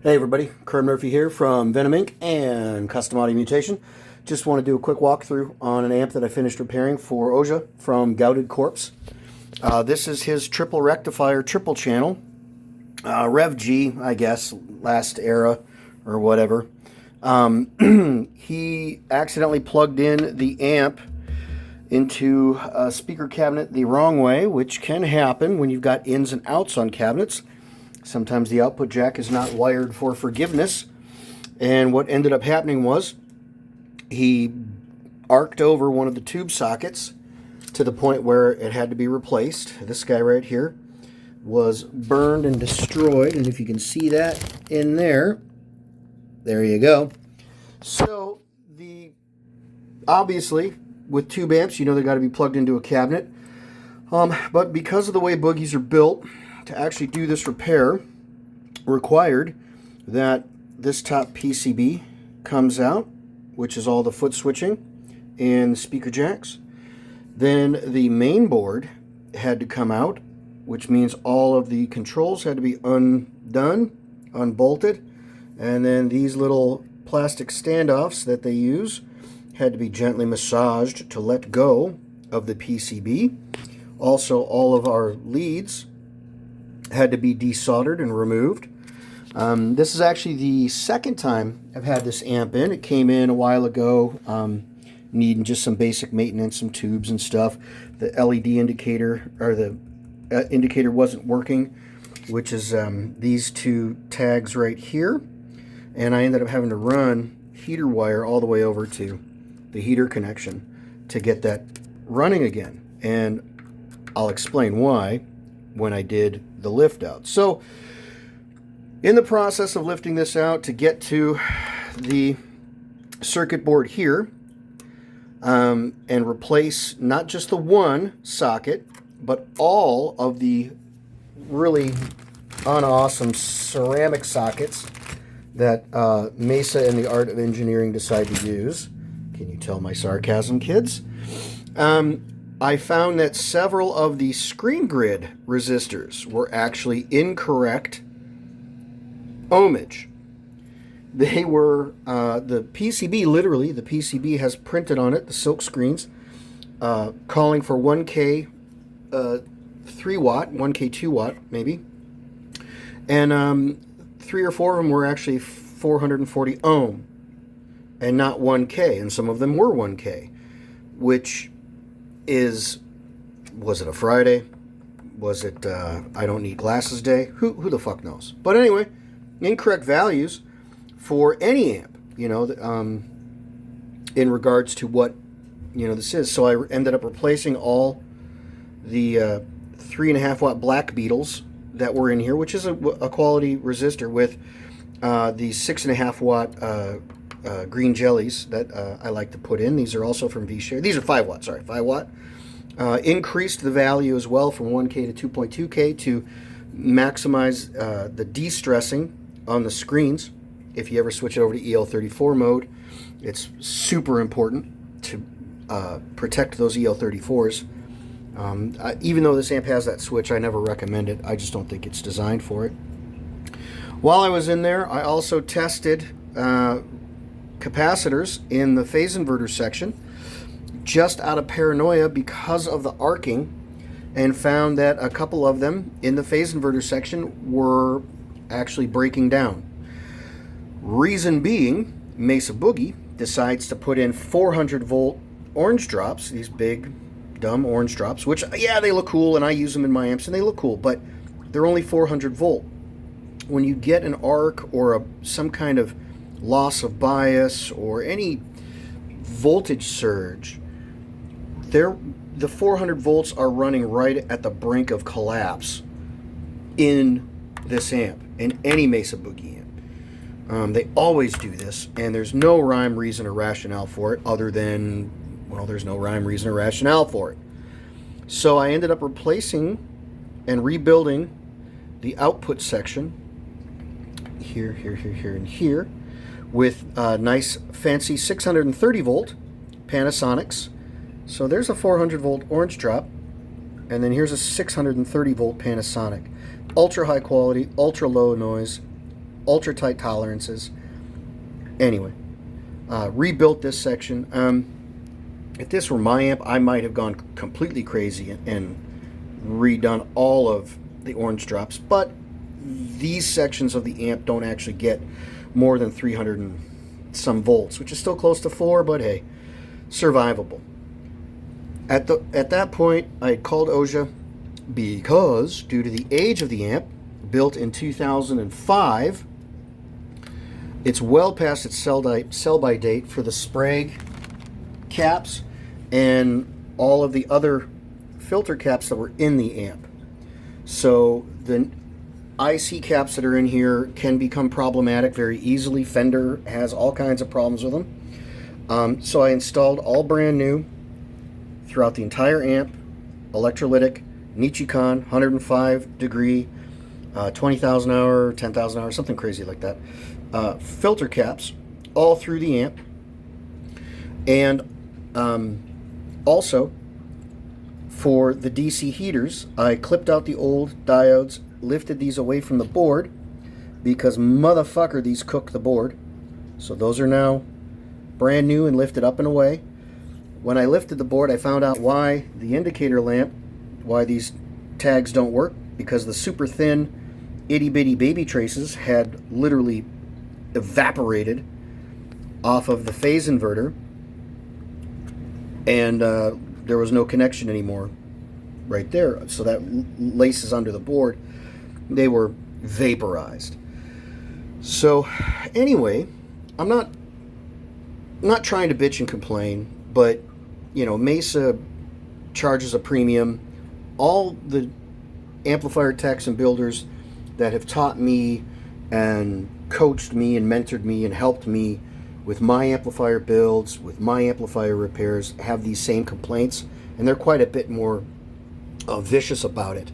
Hey everybody, Kurt Murphy here from Venom Inc. and Custom Audio Mutation. Just want to do a quick walkthrough on an amp that I finished repairing for Oja from Gouted Corpse. This is his triple rectifier triple channel, Rev G, I guess, last era or whatever. He accidentally plugged in the amp into a speaker cabinet the wrong way, which can happen when you've got ins and outs on cabinets. Sometimes the output jack is not wired for forgiveness. And what ended up happening was he arced over one of the tube sockets to the point where it had to be replaced. This guy right here was burned and destroyed. And if you can see that in there, there you go. So obviously with tube amps, you know they got to be plugged into a cabinet. But because of the way boogies are built, to actually do this repair required that this top PCB comes out, which is all the foot switching and the speaker jacks. Then the main board had to come out, which means all of the controls had to be undone, unbolted, and then these little plastic standoffs that they use had to be gently massaged to let go of the PCB. Also, all of our leads had to be desoldered and removed. This is actually the second time I've had this amp in. It came in a while ago, needing just some basic maintenance, some tubes and stuff. The LED indicator, or the indicator wasn't working, which is these two tags right here. And I ended up having to run heater wire all the way over to the heater connection to get that running again. And I'll explain why when I did the lift out. So in the process of lifting this out to get to the circuit board here, and replace not just the one socket but all of the really unawesome ceramic sockets that Mesa and the Art of Engineering decide to use. Can you tell my sarcasm, kids? I found that several of the screen grid resistors were actually incorrect ohmage. They were, the PCB, literally, the PCB has printed on it, the silk screens, calling for 1K 3 watt, 1K 2 watt, maybe. And 3 or 4 of them were actually 440 ohm and not 1K, and some of them were 1K, which is, was it a Friday? Was it I don't need glasses day? Who the fuck knows? But anyway, incorrect values for any amp, you know, in regards to what, you know, this is. So I ended up replacing all the 3.5 watt black beetles that were in here, which is a quality resistor, with the 6.5 watt green jellies that I like to put in. These are also from V-Share. These are 5 watt, sorry, 5 watt. Increased the value as well from 1K to 2.2K to maximize the de-stressing on the screens. If you ever switch it over to EL34 mode, it's super important to protect those EL34s. Even though this amp has that switch, I never recommend it. I just don't think it's designed for it. While I was in there, I also tested capacitors in the phase inverter section, just out of paranoia because of the arcing, and found that a couple of them in the phase inverter section were actually breaking down. Reason being, Mesa Boogie decides to put in 400 volt orange drops, these big dumb orange drops, which, yeah, they look cool and I use them in my amps and they look cool, but they're only 400 volt. When you get an arc or some kind of loss of bias or any voltage surge, the 400 volts are running right at the brink of collapse in this amp, in any Mesa Boogie amp. They always do this, and there's no rhyme, reason, or rationale for it, other than, well, there's no rhyme, reason, or rationale for it. So I ended up replacing and rebuilding the output section here, and here with nice fancy 630 volt Panasonics. So there's a 400 volt orange drop, and then here's a 630 volt Panasonic. Ultra high quality, ultra low noise, ultra tight tolerances. Anyway, rebuilt this section. If this were my amp, I might have gone completely crazy and redone all of the orange drops, but these sections of the amp don't actually get more than 300 and some volts, which is still close to 4, but hey, survivable. At that point, I had called OSHA because, due to the age of the amp, built in 2005, it's well past its sell-by date for the Sprague caps and all of the other filter caps that were in the amp. So the IC caps that are in here can become problematic very easily. Fender has all kinds of problems with them. So I installed all brand new throughout the entire amp, electrolytic, Nichicon, 105 degree, 20,000 hour, 10,000 hour, something crazy like that. Filter caps all through the amp. And also, for the DC heaters, I clipped out the old diodes, lifted these away from the board, because motherfucker, these cook the board. So those are now brand new and lifted up and away. When I lifted the board, I found out why the indicator lamp, why these tags don't work, because the super thin itty bitty baby traces had literally evaporated off of the phase inverter, and there was no connection anymore right there. So that laces under the board, they were vaporized. So anyway, I'm not trying to bitch and complain, but you know, Mesa charges a premium. All the amplifier techs and builders that have taught me and coached me and mentored me and helped me with my amplifier builds, with my amplifier repairs, have these same complaints, and they're quite a bit more vicious about it,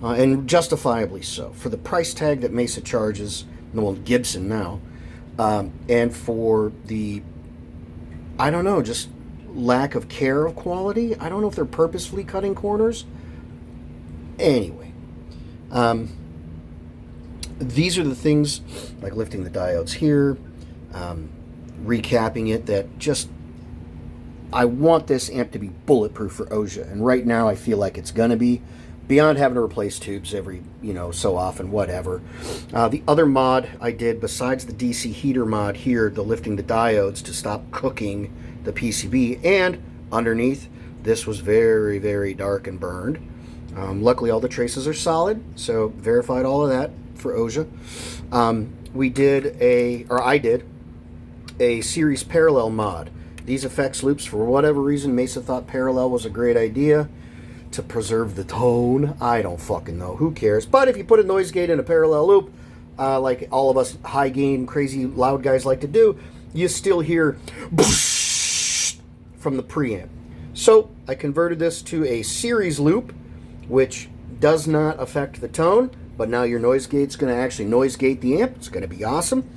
and justifiably so. For the price tag that Mesa charges, well, Gibson now, and for the, I don't know, just lack of care of quality. I don't know if they're purposefully cutting corners. Anyway, these are the things, like lifting the diodes here, recapping it, that just, I want this amp to be bulletproof for OSHA, and right now I feel like it's gonna be, beyond having to replace tubes every, so often, whatever. The other mod I did, besides the DC heater mod here, the lifting the diodes to stop cooking the PCB, and underneath, this was very, very dark and burned. Luckily all the traces are solid, so verified all of that for OSHA. I did a series parallel mod. These effects loops, for whatever reason, Mesa thought parallel was a great idea to preserve the tone. I don't fucking know, who cares? But if you put a noise gate in a parallel loop, like all of us high gain, crazy loud guys like to do, you still hear from the preamp. So I converted this to a series loop, which does not affect the tone, but now your noise gate's going to actually noise gate the amp. It's going to be awesome.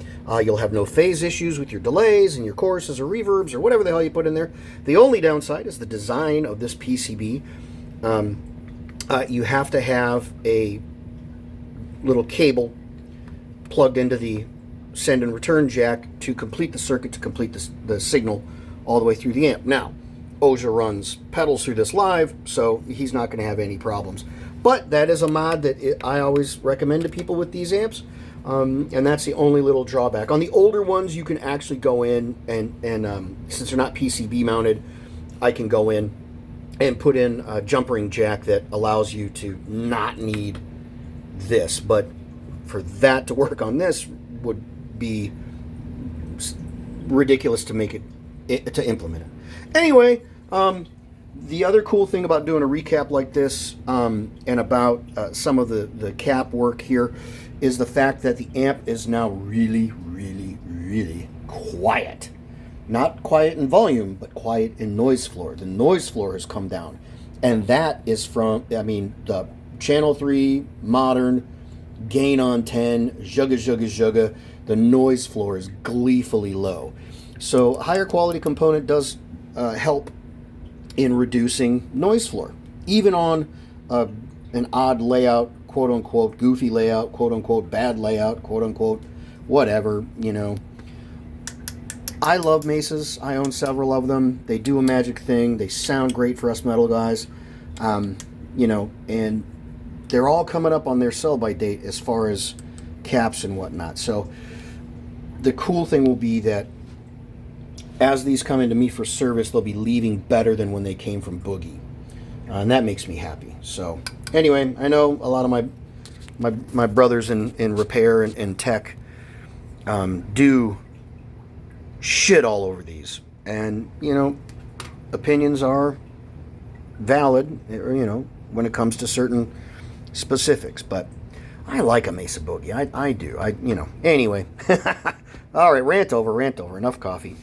You'll have no phase issues with your delays and your choruses or reverbs or whatever the hell you put in there. The only downside is the design of this PCB. You have to have a little cable plugged into the send and return jack to complete the circuit, to complete the signal all the way through the amp. Now, OSHA runs pedals through this live, so he's not going to have any problems. But that is a mod that I always recommend to people with these amps, and that's the only little drawback. On the older ones, you can actually go in and since they're not PCB mounted, I can go in and put in a jump ring jack that allows you to not need this. But for that to work on this would be ridiculous to make it, to implement it. Anyway, the other cool thing about doing a recap like this, and about some of the cap work here, is the fact that the amp is now really, really, really quiet. Not quiet in volume, but quiet in noise floor. The noise floor has come down. And that is from, the Channel 3, modern, gain on 10, zhugga, zhugga, zhugga. The noise floor is gleefully low. So higher quality component does help in reducing noise floor, even on an odd layout, quote unquote goofy layout, quote unquote bad layout, quote unquote whatever, you know. I love Mesas. I own several of them. They do a magic thing. They sound great for us metal guys. You know, and they're all coming up on their sell-by date as far as caps and whatnot. So the cool thing will be that as these come into me for service, they'll be leaving better than when they came from Boogie. And that makes me happy. So anyway, I know a lot of my brothers in repair and tech do shit all over these. And, you know, opinions are valid, you know, when it comes to certain specifics. But I like a Mesa Boogie. I do. You know. Anyway. All right, rant over. Enough coffee.